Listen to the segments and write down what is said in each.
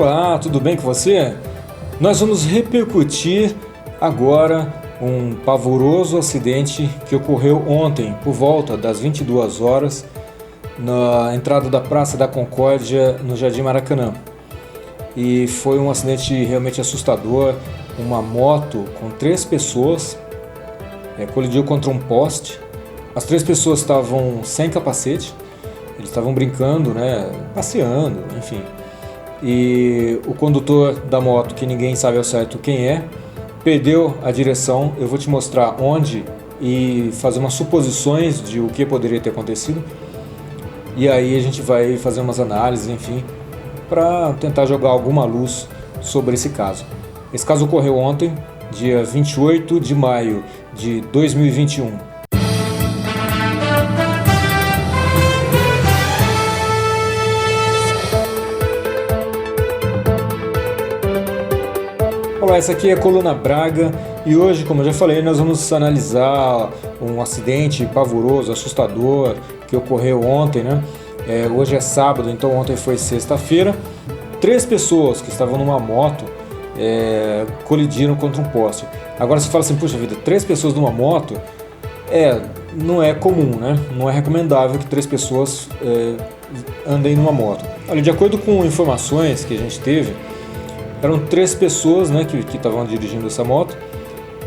Olá, tudo bem com você? Nós vamos repercutir agora um pavoroso acidente que ocorreu ontem por volta das 22 horas na entrada da Praça da Concórdia no Jardim Maracanã. E foi um acidente realmente assustador. Uma moto com 3 pessoas colidiu contra um poste. As 3 pessoas estavam sem capacete, eles estavam brincando, passeando, enfim. E o condutor da moto, que ninguém sabe ao certo quem é, perdeu a direção. Eu vou te mostrar onde e fazer umas suposições de o que poderia ter acontecido. E aí a gente vai fazer umas análises, enfim, para tentar jogar alguma luz sobre esse caso. Esse caso ocorreu ontem, dia 28 de maio de 2021. Olá, essa aqui é a Coluna Braga e hoje, como eu já falei, nós vamos analisar um acidente pavoroso, assustador, que ocorreu ontem, hoje é sábado, então ontem foi sexta-feira. 3 pessoas que estavam numa moto colidiram contra um poste. Agora você fala assim, puxa vida, 3 pessoas numa moto, não é comum, não é recomendável que 3 pessoas andem numa moto. Olha, de acordo com informações que a gente teve, eram 3 pessoas que estavam dirigindo essa moto.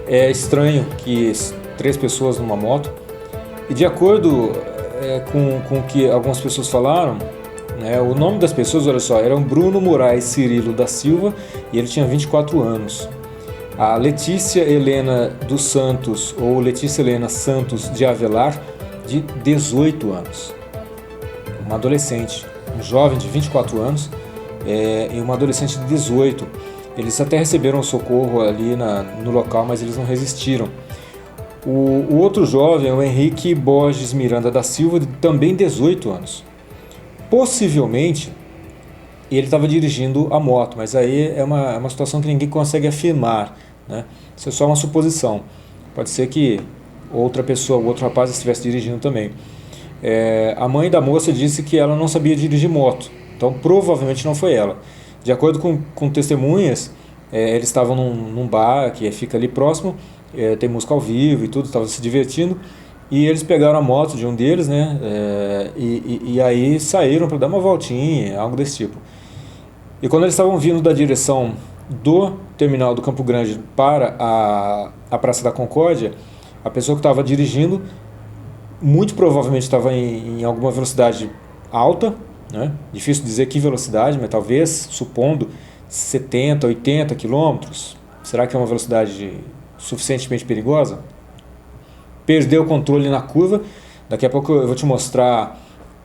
É estranho que 3 pessoas numa moto. E de acordo com o que algumas pessoas falaram, o nome das pessoas, olha só, eram Bruno Moraes Cirilo da Silva e ele tinha 24 anos. A Letícia Helena dos Santos, ou Letícia Helena Santos de Avelar, de 18 anos. Uma adolescente, um jovem de 24 anos, e uma adolescente de 18. Eles até receberam socorro ali no local, mas eles não resistiram. O outro jovem é o Henrique Borges Miranda da Silva, de também 18 anos. Possivelmente ele estava dirigindo a moto, mas aí é uma situação que ninguém consegue afirmar, Isso é só uma suposição. Pode ser que outra pessoa, outro rapaz estivesse dirigindo também. A mãe da moça disse que ela não sabia dirigir moto, então provavelmente não foi ela. De acordo com testemunhas, eles estavam num bar que fica ali próximo, tem música ao vivo e tudo, estavam se divertindo, e eles pegaram a moto de um deles, e aí saíram para dar uma voltinha, algo desse tipo. E quando eles estavam vindo da direção do terminal do Campo Grande para a Praça da Concórdia, a pessoa que estava dirigindo muito provavelmente estava em alguma velocidade alta, difícil dizer que velocidade, mas talvez, supondo, 70, 80 quilômetros. Será que é uma velocidade suficientemente perigosa? Perdeu o controle na curva. Daqui a pouco eu vou te mostrar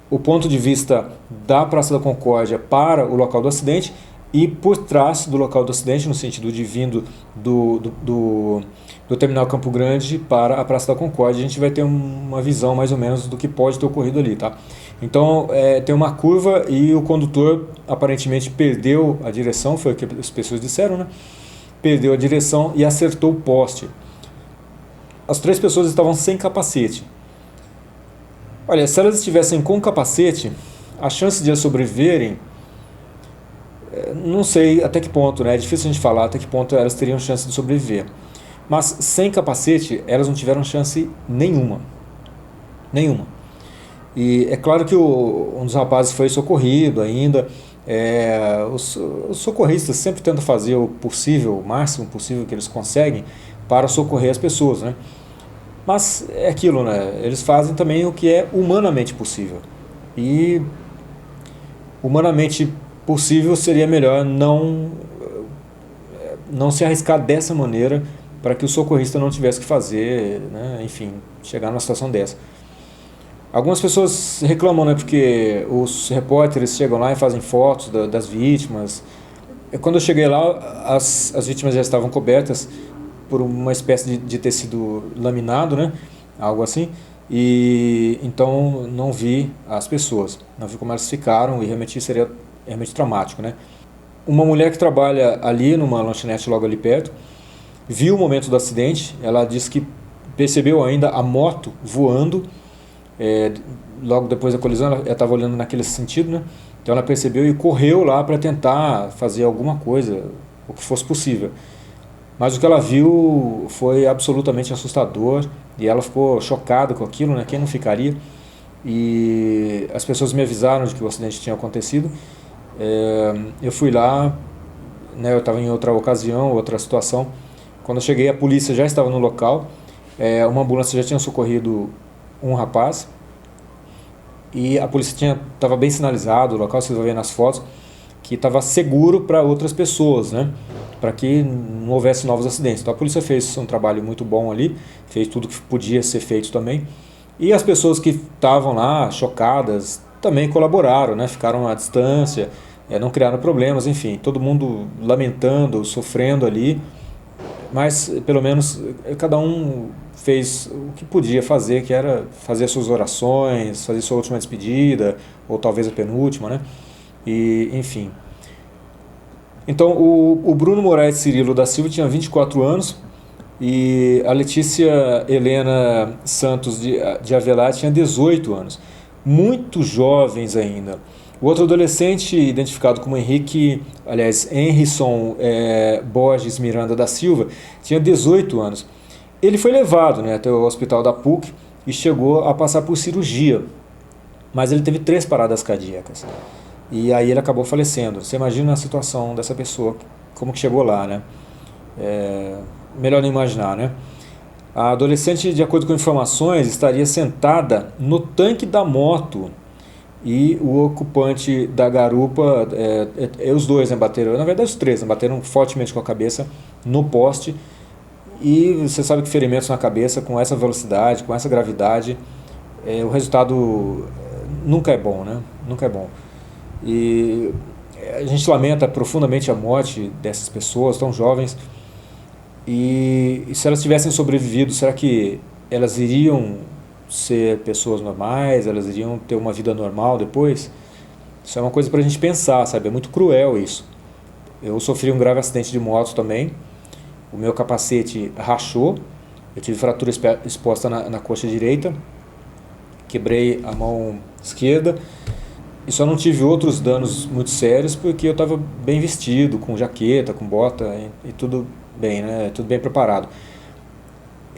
o ponto de vista da Praça da Concórdia para o local do acidente e por trás do local do acidente, no sentido de vindo do terminal Campo Grande para a Praça da Concórdia. A gente vai ter uma visão mais ou menos do que pode ter ocorrido ali, tá? Então tem uma curva e o condutor aparentemente perdeu a direção, foi o que as pessoas disseram, Perdeu a direção e acertou o poste. As 3 pessoas estavam sem capacete. Olha, se elas estivessem com capacete, a chance de elas sobreviverem, não sei até que ponto, é difícil a gente falar até que ponto elas teriam chance de sobreviver. Mas sem capacete, elas não tiveram chance nenhuma. Nenhuma. E é claro que um dos rapazes foi socorrido ainda. Os socorristas sempre tentam fazer o possível, o máximo possível que eles conseguem para socorrer as pessoas, Mas é aquilo, Eles fazem também o que é humanamente possível. E humanamente possível seria melhor não se arriscar dessa maneira para que o socorrista não tivesse que fazer, enfim, chegar numa situação dessa. Algumas pessoas reclamam, porque os repórteres chegam lá e fazem fotos das vítimas. Quando eu cheguei lá, as vítimas já estavam cobertas por uma espécie de tecido laminado, algo assim, e então não vi as pessoas, não vi como elas ficaram, e realmente seria traumático, Uma mulher que trabalha ali numa lanchonete logo ali perto, viu o momento do acidente. Ela disse que percebeu ainda a moto voando, logo depois da colisão. Ela estava olhando naquele sentido, Então ela percebeu e correu lá para tentar fazer alguma coisa, o que fosse possível. Mas o que ela viu foi absolutamente assustador e ela ficou chocada com aquilo, né? Quem não ficaria? E as pessoas me avisaram de que o acidente tinha acontecido. Eu fui lá, né? Eu estava em outra ocasião, outra situação. Quando eu cheguei, a polícia já estava no local. Uma ambulância já tinha socorrido um rapaz e a polícia estava bem sinalizado o local, vocês vão ver nas fotos, que estava seguro para outras pessoas, né? Para que não houvesse novos acidentes. Então a polícia fez um trabalho muito bom ali, fez tudo que podia ser feito também. E as pessoas que estavam lá chocadas também colaboraram, né? Ficaram à distância, não criaram problemas, enfim, todo mundo lamentando, sofrendo ali, mas pelo menos cada um fez o que podia fazer, que era fazer suas orações, fazer sua última despedida, ou talvez a penúltima, né? E, enfim. Então, o Bruno Moraes Cirilo da Silva tinha 24 anos e a Letícia Helena Santos de Avelar tinha 18 anos. Muito jovens ainda. O outro adolescente, identificado como Henrisson Borges Miranda da Silva, tinha 18 anos. Ele foi levado, né, até o hospital da PUC e chegou a passar por cirurgia, mas ele teve 3 paradas cardíacas. E aí ele acabou falecendo. Você imagina a situação dessa pessoa, como que chegou lá, né? Melhor não imaginar, né? A adolescente, de acordo com informações, estaria sentada no tanque da moto e o ocupante da garupa, os dois, né, bateram, na verdade os 3, né, bateram fortemente com a cabeça no poste. E você sabe que ferimentos na cabeça com essa velocidade, com essa gravidade, o resultado nunca é bom, né? Nunca é bom. E a gente lamenta profundamente a morte dessas pessoas tão jovens. E se elas tivessem sobrevivido, será que elas iriam ser pessoas normais? Elas iriam ter uma vida normal depois? Isso é uma coisa para a gente pensar, sabe? É muito cruel isso. Eu sofri um grave acidente de moto também. O meu capacete rachou. Eu tive fratura exposta na coxa direita. Quebrei a mão esquerda. E só não tive outros danos muito sérios porque eu estava bem vestido, com jaqueta, com bota e tudo bem, né? Tudo bem preparado.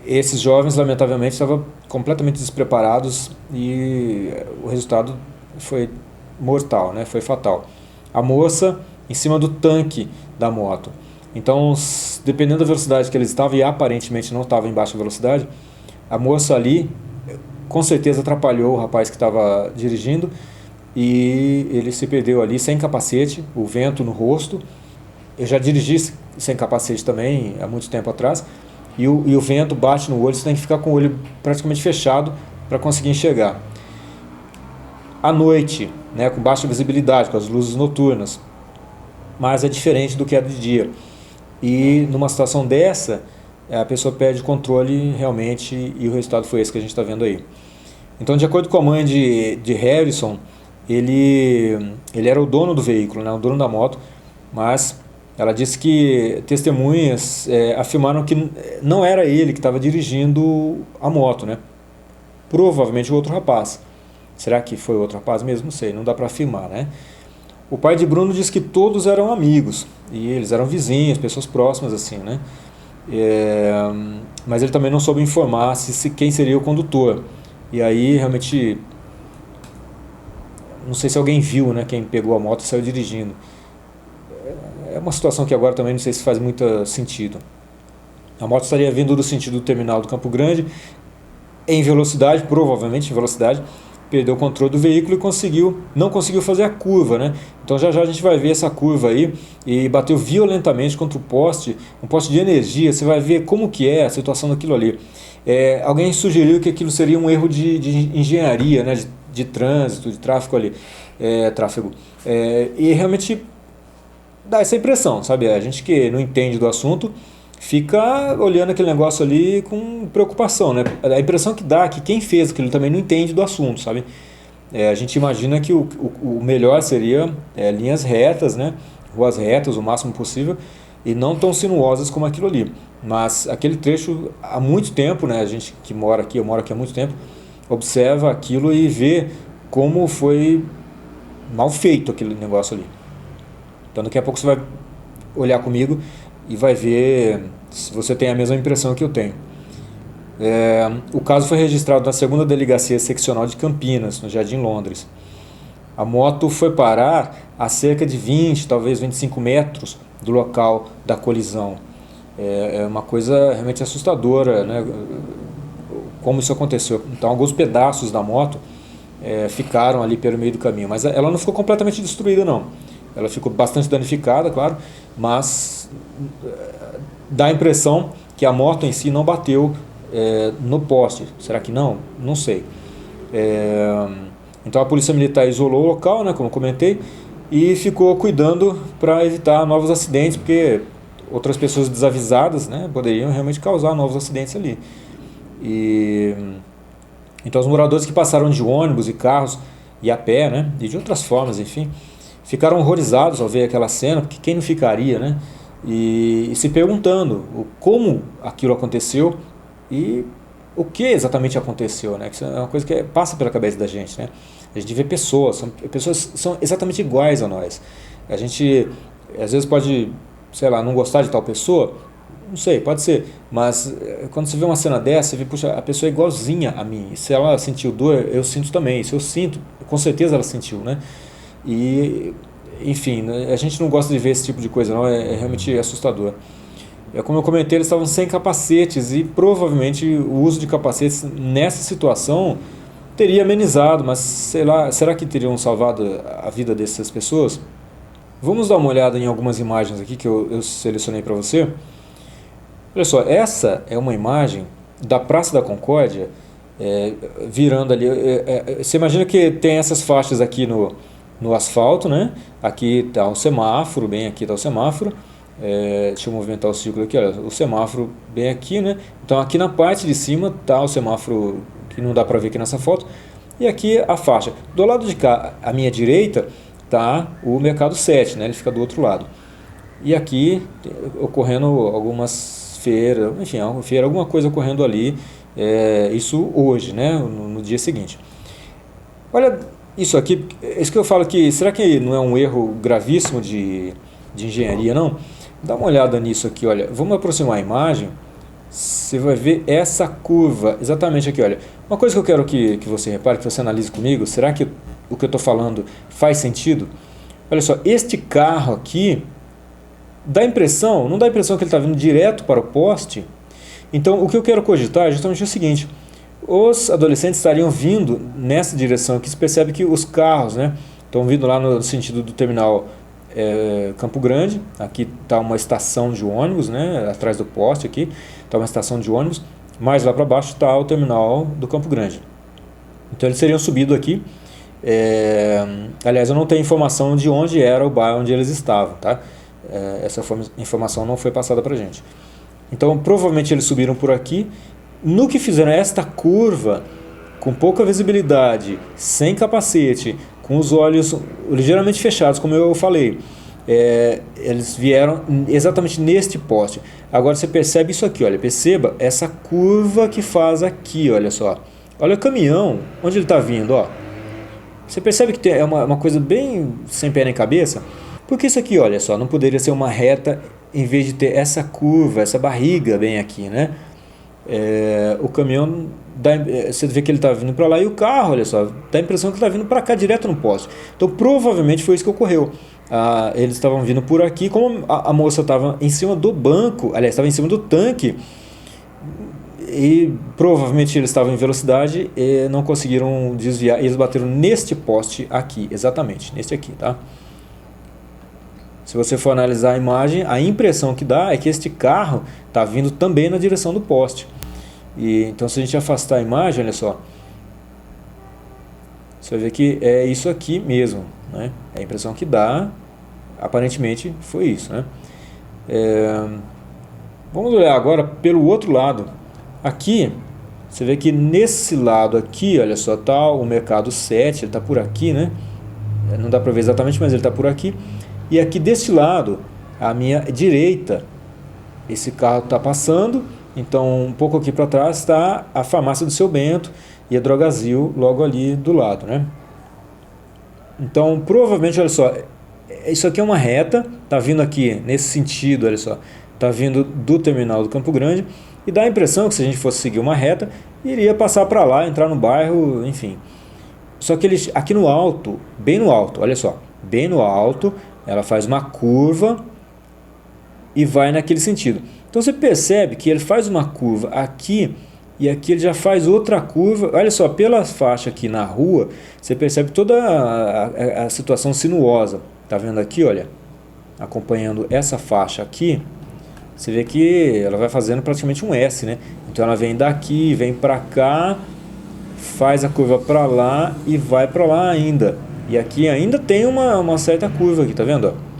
Esses jovens, lamentavelmente, estavam completamente despreparados e o resultado foi mortal, né? Foi fatal. A moça em cima do tanque da moto. Então, dependendo da velocidade que eles estavam, e aparentemente não estava em baixa velocidade, a moça ali com certeza atrapalhou o rapaz que estava dirigindo e ele se perdeu ali sem capacete, o vento no rosto. Eu já dirigi sem capacete também há muito tempo atrás, e o vento bate no olho, você tem que ficar com o olho praticamente fechado para conseguir enxergar. À noite, né, com baixa visibilidade, com as luzes noturnas, mas é diferente do que é de dia. E numa situação dessa, a pessoa perde o controle realmente e o resultado foi esse que a gente está vendo aí. Então, de acordo com a mãe de Harrison, ele era o dono do veículo, né, o dono da moto, mas ela disse que testemunhas afirmaram que não era ele que estava dirigindo a moto, né? Provavelmente o outro rapaz. Será que foi o outro rapaz mesmo? Não sei, não dá para afirmar, né? O pai de Bruno disse que todos eram amigos e eles eram vizinhos, pessoas próximas assim, né? Mas ele também não soube informar quem seria o condutor. E aí realmente não sei se alguém viu, né, quem pegou a moto e saiu dirigindo. É uma situação que agora também não sei se faz muito sentido. A moto estaria vindo do sentido do terminal do Campo Grande, em velocidade, provavelmente em velocidade, perdeu o controle do veículo e não conseguiu fazer a curva, né? Então já a gente vai ver essa curva aí e bateu violentamente contra o poste, um poste de energia. Você vai ver como que é a situação daquilo ali. Alguém sugeriu que aquilo seria um erro de engenharia, né? De trânsito, de tráfego ali, tráfego. E realmente dá essa impressão, sabe? A gente que não entende do assunto fica olhando aquele negócio ali com preocupação, né? A impressão que dá é que quem fez aquilo também não entende do assunto, sabe? A gente imagina que o melhor seria linhas retas, né? Ruas retas o máximo possível e não tão sinuosas como aquilo ali. Mas aquele trecho há muito tempo, né? A gente que mora aqui, eu moro aqui há muito tempo, observa aquilo e vê como foi mal feito aquele negócio ali. Então daqui a pouco você vai olhar comigo e vai ver se você tem a mesma impressão que eu tenho. O caso foi registrado na 2ª Delegacia Seccional de Campinas, no Jardim Londres. A moto foi parar a cerca de 20, talvez 25 metros do local da colisão. É uma coisa realmente assustadora, né? Como isso aconteceu. Então alguns pedaços da moto ficaram ali pelo meio do caminho, mas ela não ficou completamente destruída não. Ela ficou bastante danificada, claro, mas dá a impressão que a moto em si não bateu no poste. Será que não? Não sei. Então a Polícia Militar isolou o local, né, como eu comentei, e ficou cuidando para evitar novos acidentes, porque outras pessoas desavisadas, né, poderiam realmente causar novos acidentes ali. Então os moradores que passaram de ônibus e carros e a pé, né, e de outras formas, enfim, ficaram horrorizados ao ver aquela cena, porque quem não ficaria, né, e se perguntando como aquilo aconteceu e o que exatamente aconteceu, né? Que é uma coisa que passa pela cabeça da gente, né? A gente vê pessoas são exatamente iguais a nós. A gente às vezes pode, sei lá, não gostar de tal pessoa, não sei, pode ser, mas quando você vê uma cena dessa, você vê, puxa, a pessoa é igualzinha a mim. Se ela sentiu dor, eu sinto também. Se eu sinto, com certeza ela sentiu, né? E, enfim, a gente não gosta de ver esse tipo de coisa, não. É realmente assustador. Como eu comentei, eles estavam sem capacetes e provavelmente o uso de capacetes nessa situação teria amenizado, mas sei lá, será que teriam salvado a vida dessas pessoas? Vamos dar uma olhada em algumas imagens aqui que eu selecionei para você. Olha só, essa é uma imagem da Praça da Concórdia, virando ali. Você imagina que tem essas faixas aqui no asfalto, né? Aqui está um semáforo, bem aqui está o semáforo. Deixa eu movimentar o círculo aqui, olha, o semáforo bem aqui, né? Então aqui na parte de cima está o semáforo que não dá para ver aqui nessa foto, e aqui a faixa. Do lado de cá, à minha direita, está o Mercado 7, né? Ele fica do outro lado. E aqui ocorrendo algumas feiras, enfim, alguma coisa ocorrendo ali, isso hoje, né? No dia seguinte. Olha isso aqui, isso que eu falo que, será que não é um erro gravíssimo de engenharia, não? Dá uma olhada nisso aqui, olha, vamos aproximar a imagem, você vai ver essa curva, exatamente aqui, olha. Uma coisa que eu quero que você repare, que você analise comigo, será que o que eu estou falando faz sentido? Olha só, este carro aqui, não dá a impressão que ele está vindo direto para o poste. Então, o que eu quero cogitar é justamente o seguinte: os adolescentes estariam vindo nessa direção aqui. Você percebe que os carros, né, estão vindo lá no sentido do terminal Campo Grande. Aqui está uma estação de ônibus, né, atrás do poste aqui está uma estação de ônibus, mais lá para baixo está o terminal do Campo Grande. Então eles seriam subido aqui. Aliás, eu não tenho informação de onde era o bairro onde eles estavam, tá? Essa informação não foi passada para a gente. Então provavelmente eles subiram por aqui. No que fizeram esta curva, com pouca visibilidade, sem capacete, com os olhos ligeiramente fechados, como eu falei, eles vieram exatamente neste poste. Agora você percebe isso aqui, olha, perceba essa curva que faz aqui, olha só. Olha o caminhão, onde ele está vindo, ó. Você percebe que é uma coisa bem sem pé nem cabeça? Porque isso aqui, olha só, não poderia ser uma reta em vez de ter essa curva, essa barriga bem aqui, né? O caminhão, você vê que ele está vindo para lá, e o carro, olha só, dá a impressão que ele está vindo para cá, direto no poste. Então provavelmente foi isso que ocorreu. Eles estavam vindo por aqui, como a moça estava em cima do banco, aliás, estava em cima do tanque, e provavelmente eles estavam em velocidade e não conseguiram desviar, e eles bateram neste poste aqui, exatamente, neste aqui, tá? Se você for analisar a imagem, a impressão que dá é que este carro está vindo também na direção do poste. Então se a gente afastar a imagem, olha só, você vai ver que é isso aqui mesmo, né? A impressão que dá, aparentemente foi isso, né? Vamos olhar agora pelo outro lado. Aqui, você vê que nesse lado aqui, olha só, tá o Mercado 7, ele está por aqui, né? Não dá para ver exatamente, mas ele está por aqui. E aqui deste lado, à minha direita, esse carro está passando. Então, um pouco aqui para trás está a farmácia do Seu Bento e a Drogazil logo ali do lado, né? Então, provavelmente, olha só, isso aqui é uma reta, tá vindo aqui nesse sentido, olha só, tá vindo do terminal do Campo Grande, e dá a impressão que se a gente fosse seguir uma reta, iria passar para lá, entrar no bairro, enfim. Só que ele, aqui no alto, bem no alto, olha só, bem no alto, ela faz uma curva e vai naquele sentido. Então você percebe que ele faz uma curva aqui e aqui ele já faz outra curva. Olha só, pela faixa aqui na rua, você percebe toda a situação sinuosa. Tá vendo aqui, olha, acompanhando essa faixa aqui, você vê que ela vai fazendo praticamente um S, né? Então ela vem daqui, vem para cá, faz a curva para lá e vai para lá ainda. E aqui ainda tem uma certa curva aqui, tá vendo? Ó?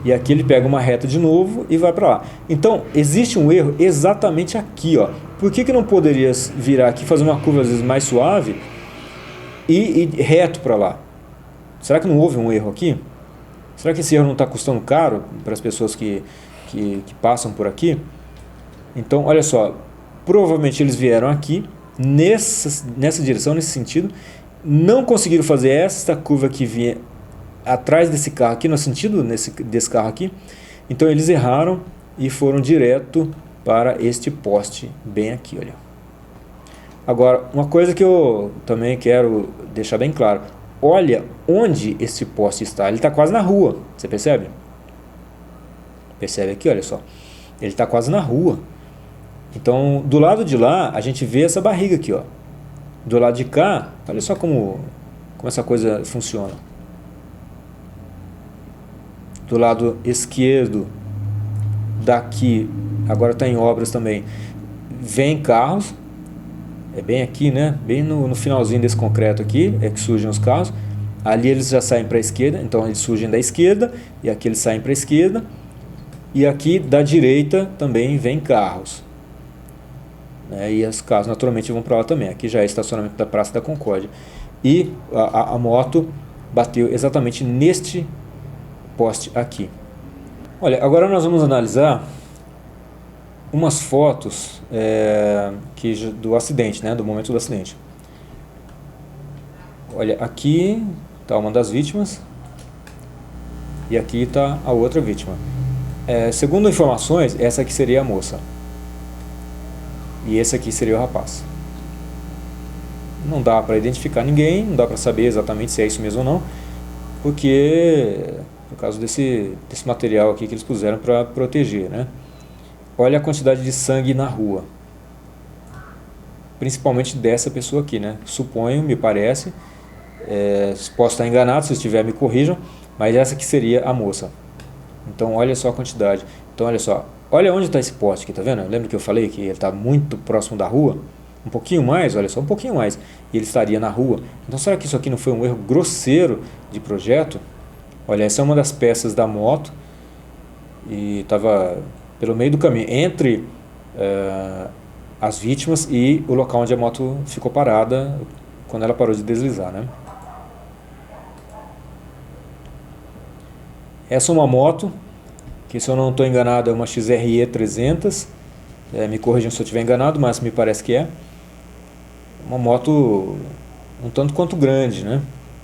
E aqui ele pega uma reta de novo e vai para lá. Então existe um erro exatamente aqui, ó. Por que não poderia virar aqui, fazer uma curva às vezes mais suave e reto para lá? Será que não houve um erro aqui? Será que esse erro não está custando caro para as pessoas que passam por aqui? Então, olha só, provavelmente eles vieram aqui, nessa direção, nesse sentido, não conseguiram fazer essa curva que vinha atrás desse carro aqui, no sentido desse carro aqui, então eles erraram e foram direto para este poste bem aqui, olha. Agora, uma coisa que eu também quero deixar bem claro, olha onde esse poste está, ele está quase na rua, você percebe? Percebe aqui, olha só, ele está quase na rua. Então, do lado de lá, a gente vê essa barriga aqui, ó. Do lado de cá, olha só como essa coisa funciona. Do lado esquerdo, daqui, agora está em obras também, vem carros, é bem aqui, né? Bem no finalzinho desse concreto aqui, é que surgem os carros. Ali eles já saem para a esquerda, então eles surgem da esquerda, e aqui eles saem para a esquerda. E aqui da direita também vem carros. E os carros naturalmente vão para lá também. Aqui já é estacionamento da Praça da Concórdia. E a moto bateu exatamente neste poste aqui. Olha, agora nós vamos analisar umas fotos do acidente, né, do momento do acidente. Olha, aqui está uma das vítimas e aqui está a outra vítima. Segundo informações, essa aqui seria a moça e esse aqui seria o rapaz. Não dá para identificar ninguém, não dá para saber exatamente se é isso mesmo ou não, porque por causa desse material aqui que eles puseram para proteger, né? Olha a quantidade de sangue na rua, principalmente dessa pessoa aqui, né? Suponho, me parece, posso estar enganado, se estiver me corrijam, mas essa aqui seria a moça. Então olha só a quantidade. Então olha só, olha onde está esse poste aqui, tá vendo? Lembra que eu falei que ele está muito próximo da rua? Um pouquinho mais, olha só, um pouquinho mais, e ele estaria na rua. Então será que isso aqui não foi um erro grosseiro de projeto? Olha, essa é uma das peças da moto e estava pelo meio do caminho, entre as vítimas e o local onde a moto ficou parada quando ela parou de deslizar, né? Essa é uma moto que, se eu não estou enganado, é uma XRE 300, me corrijam se eu estiver enganado, mas me parece que é uma moto um tanto quanto grande, né?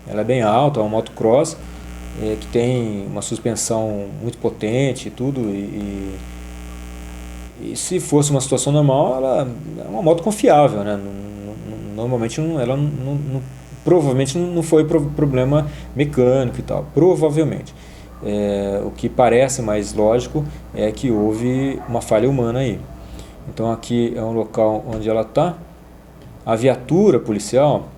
Ela é bem alta, é uma moto cross, que tem uma suspensão muito potente e tudo, e se fosse uma situação normal, ela é uma moto confiável, né? Normalmente ela provavelmente não foi problema mecânico e tal, provavelmente. O que parece mais lógico é que houve uma falha humana aí. Então aqui é um local onde ela está. A viatura policial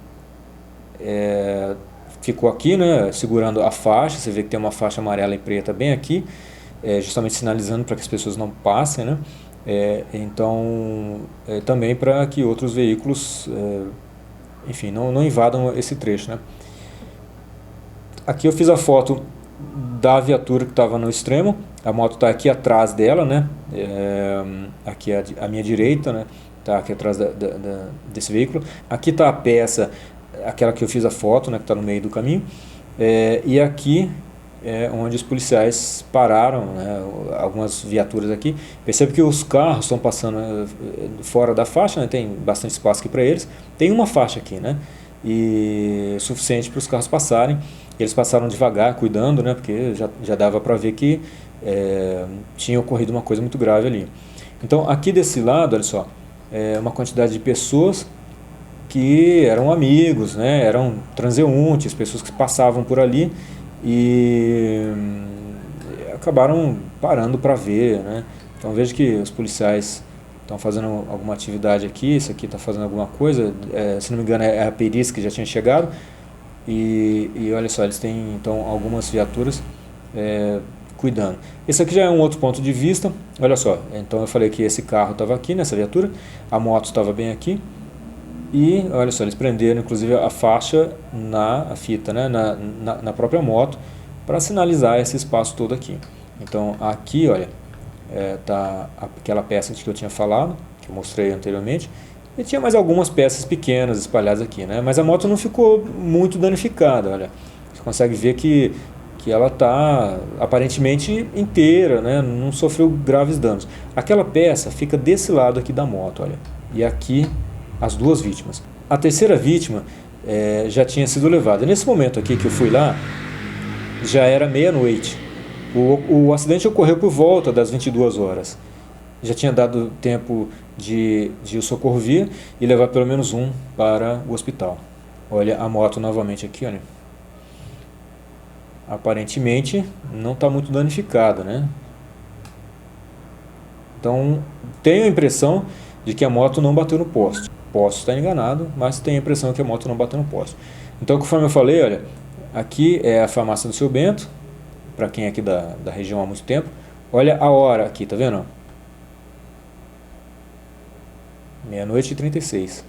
ficou aqui, né, segurando a faixa. Você vê que tem uma faixa amarela e preta bem aqui, justamente sinalizando para que as pessoas não passem, né? Então também para que outros veículos enfim, não invadam esse trecho, né? Aqui eu fiz a foto da viatura que estava no extremo. A moto está aqui atrás dela, né? Aqui à minha direita, né? Está aqui atrás desse veículo. Aqui está a peça, aquela que eu fiz a foto, né? Que está no meio do caminho. E aqui é onde os policiais pararam, né? Algumas viaturas aqui. Percebe que os carros estão passando fora da faixa, né? Tem bastante espaço aqui para eles. Tem uma faixa aqui, né? e suficiente para os carros passarem. Eles passaram devagar, cuidando, né, porque já dava para ver que tinha ocorrido uma coisa muito grave ali. Então aqui desse lado, olha só, uma quantidade de pessoas que eram amigos, né, eram transeuntes, pessoas que passavam por ali e acabaram parando para ver, né. Então veja que os policiais estão fazendo alguma atividade aqui, isso aqui está fazendo alguma coisa, se não me engano é a perícia que já tinha chegado, e olha só, eles têm então algumas viaturas cuidando. Esse aqui já é um outro ponto de vista, olha só, então eu falei que esse carro estava aqui nessa viatura, a moto estava bem aqui, e olha só, eles prenderam inclusive a faixa, a fita, né, na própria moto, para sinalizar esse espaço todo aqui. Então aqui, olha, tá aquela peça que eu tinha falado, que eu mostrei anteriormente, e tinha mais algumas peças pequenas espalhadas aqui, né? Mas a moto não ficou muito danificada, olha. Você consegue ver que ela está aparentemente inteira, né? Não sofreu graves danos. Aquela peça fica desse lado aqui da moto, olha. E aqui as duas vítimas. A terceira vítima já tinha sido levada. Nesse momento aqui que eu fui lá, já era meia-noite. O acidente ocorreu por volta das 22 horas. Já tinha dado tempo de o socorro vir e levar pelo menos um para o hospital. Olha a moto novamente aqui, olha. Aparentemente não está muito danificada, né? Então tenho a impressão de que a moto não bateu no poste. Posso estar enganado, mas tenho a impressão que a moto não bateu no poste. Então, conforme eu falei, olha, aqui é a farmácia do Seu Bento, para quem é aqui da região há muito tempo. Olha a hora aqui, tá vendo? Meia-noite e 36.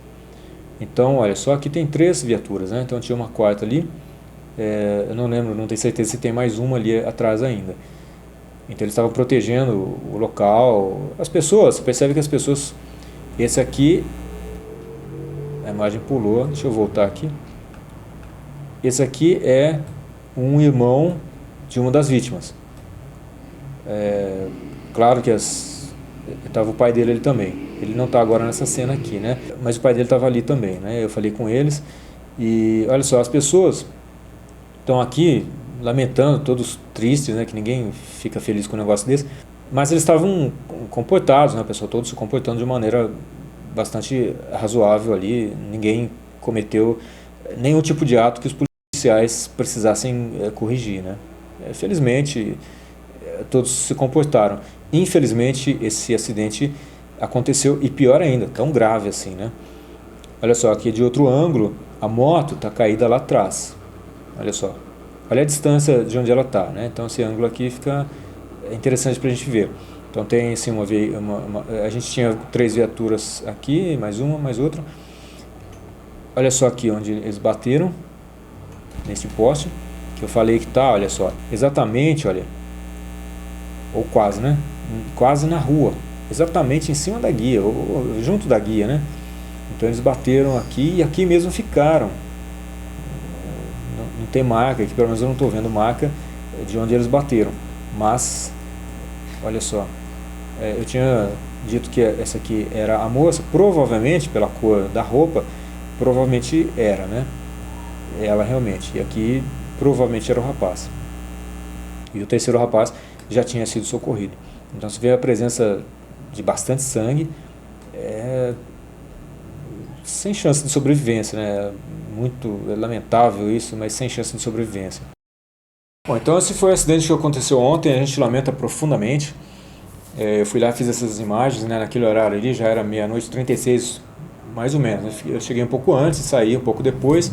Então, olha só, aqui tem 3 viaturas, né? Então tinha uma quarta ali. Eu não lembro, não tenho certeza se tem mais uma ali atrás ainda. Então eles estavam protegendo o local. As pessoas, você percebe que as pessoas... Esse aqui... A imagem pulou, deixa eu voltar aqui. Esse aqui é um irmão de uma das vítimas. Claro que estava o pai dele ali também. Ele não está agora nessa cena aqui, né? Mas o pai dele estava ali também, né? Eu falei com eles e olha só, as pessoas estão aqui lamentando, todos tristes, né? Que ninguém fica feliz com um negócio desse. Mas eles estavam comportados, né? O pessoal todo se comportando de maneira bastante razoável ali. Ninguém cometeu nenhum tipo de ato que os policiais precisassem corrigir, né? Felizmente todos se comportaram. Infelizmente esse acidente aconteceu, e pior ainda, tão grave assim, né? Olha só, aqui de outro ângulo, a moto está caída lá atrás. Olha só, olha a distância de onde ela está, né? Então esse ângulo aqui fica interessante para a gente ver. Então tem assim a gente tinha 3 viaturas aqui, mais uma, mais outra. Olha só aqui onde eles bateram, nesse poste, que eu falei que tá, olha só, exatamente, olha, ou quase, né? Quase na rua, exatamente em cima da guia, ou junto da guia, né? Então eles bateram aqui e aqui mesmo ficaram. Não tem marca, aqui pelo menos eu não estou vendo marca de onde eles bateram. Mas, olha só, eu tinha dito que essa aqui era a moça, provavelmente pela cor da roupa, provavelmente era, né? Ela realmente, e aqui provavelmente era o rapaz. E o terceiro rapaz já tinha sido socorrido. Então você vê a presença de bastante sangue, sem chance de sobrevivência, né? Muito lamentável isso, mas sem chance de sobrevivência. Bom, então esse foi o acidente que aconteceu ontem, a gente lamenta profundamente. Eu fui lá, fiz essas imagens, né? Naquele horário ali, já era meia-noite e 36, mais ou menos. Eu cheguei um pouco antes, saí um pouco depois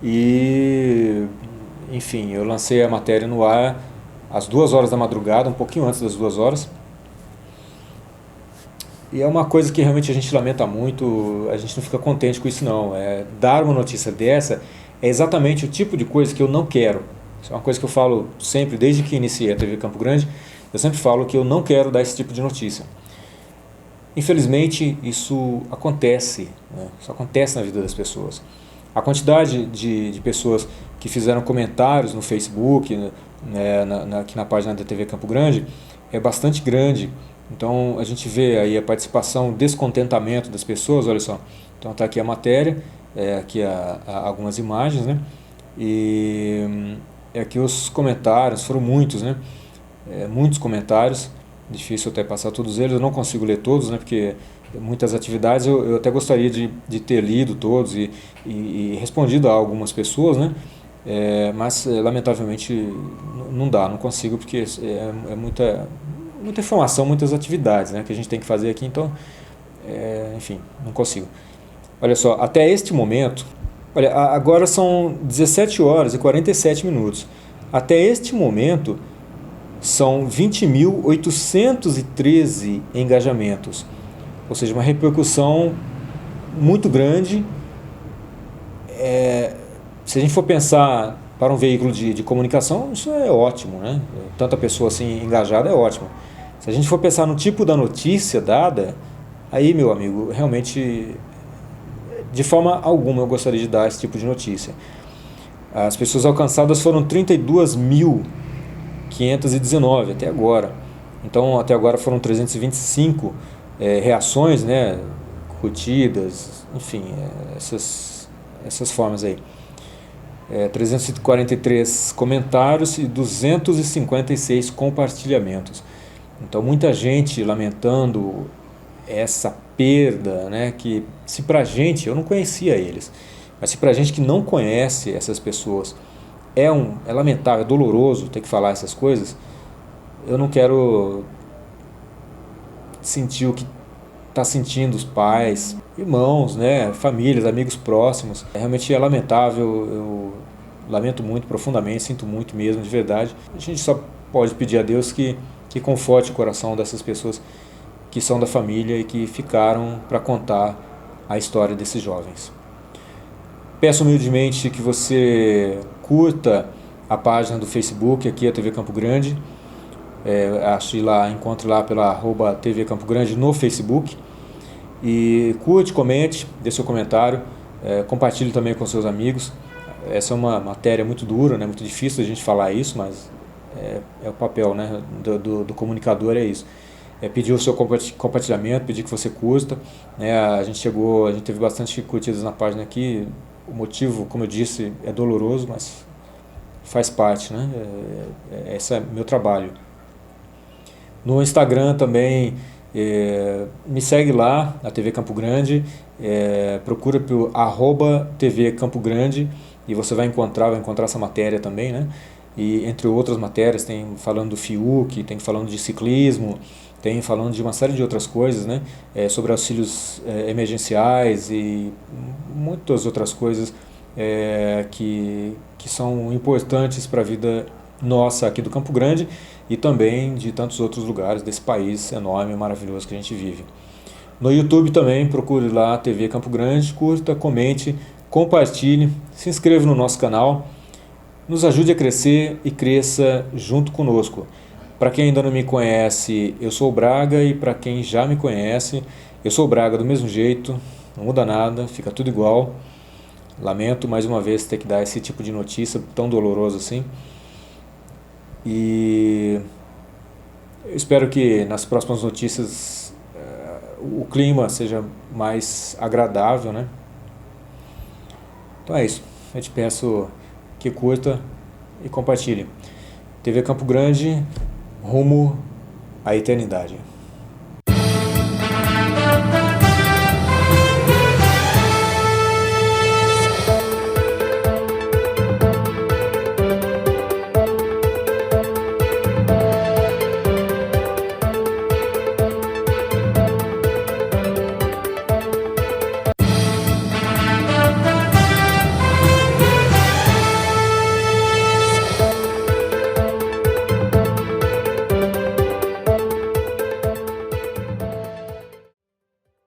e, enfim, eu lancei a matéria no ar às 2 horas da madrugada, um pouquinho antes das 2 horas. E é uma coisa que realmente a gente lamenta muito, a gente não fica contente com isso não. Dar uma notícia dessa é exatamente o tipo de coisa que eu não quero. Isso é uma coisa que eu falo sempre, desde que iniciei a TV Campo Grande, eu sempre falo que eu não quero dar esse tipo de notícia. Infelizmente isso acontece, né? Isso acontece na vida das pessoas. A quantidade de pessoas que fizeram comentários no Facebook, né, aqui na página da TV Campo Grande, é bastante grande. Então a gente vê aí a participação, o descontentamento das pessoas, olha só. Então está aqui a matéria aqui algumas imagens, né? E aqui os comentários, foram muitos, né? Muitos comentários, difícil até passar todos eles, eu não consigo ler todos, né? Porque muitas atividades eu até gostaria de ter lido todos e respondido a algumas pessoas, né? Mas lamentavelmente não dá, não consigo, porque é muita informação, muitas atividades, né, que a gente tem que fazer aqui, então, enfim, não consigo. Olha só, até este momento, olha, agora são 17 horas e 47 minutos. Até este momento são 20.813 engajamentos, ou seja, uma repercussão muito grande. Se a gente for pensar para um veículo de comunicação, isso é ótimo, né? Tanta pessoa assim engajada é ótimo. Se a gente for pensar no tipo da notícia dada, aí, meu amigo, realmente, de forma alguma eu gostaria de dar esse tipo de notícia. As pessoas alcançadas foram 32.519 até agora. Então, até agora foram 325 reações, né, curtidas, enfim, essas formas aí. 343 comentários e 256 compartilhamentos. Então, muita gente lamentando essa perda, né, que se pra gente, eu não conhecia eles, mas se pra gente que não conhece essas pessoas é lamentável, é doloroso ter que falar essas coisas, eu não quero sentir o que está sentindo os pais, irmãos, né, famílias, amigos próximos. Realmente é lamentável, eu lamento muito profundamente, sinto muito mesmo, de verdade. A gente só pode pedir a Deus que conforte o coração dessas pessoas que são da família e que ficaram para contar a história desses jovens. Peço humildemente que você curta a página do Facebook, aqui a TV Campo Grande. Encontre lá pela @TV Campo Grande no Facebook. E curte, comente, dê seu comentário, compartilhe também com seus amigos. Essa é uma matéria muito dura, né, muito difícil a gente falar isso, mas é o papel, né, do comunicador, é isso. Pedir o seu compartilhamento, pedir que você curta, né, a gente teve bastante curtidas na página aqui. O motivo, como eu disse, é doloroso, mas faz parte, né? Esse é meu trabalho. No Instagram também, me segue lá, na TV Campo Grande, procura por @TV Campo Grande e você vai encontrar essa matéria também, né? E entre outras matérias, tem falando do Fiuk, tem falando de ciclismo, tem falando de uma série de outras coisas, né? Sobre auxílios emergenciais e muitas outras coisas que são importantes para a vida nossa aqui do Campo Grande e também de tantos outros lugares desse país enorme e maravilhoso que a gente vive. No YouTube também, procure lá TV Campo Grande, curta, comente, compartilhe, se inscreva no nosso canal, nos ajude a crescer e cresça junto conosco. Para quem ainda não me conhece, eu sou o Braga, e para quem já me conhece, eu sou o Braga do mesmo jeito, não muda nada, fica tudo igual. Lamento mais uma vez ter que dar esse tipo de notícia tão doloroso assim. E eu espero que nas próximas notícias o clima seja mais agradável, né? Então é isso. Eu te peço que curta e compartilhe. TV Campo Grande, rumo à eternidade.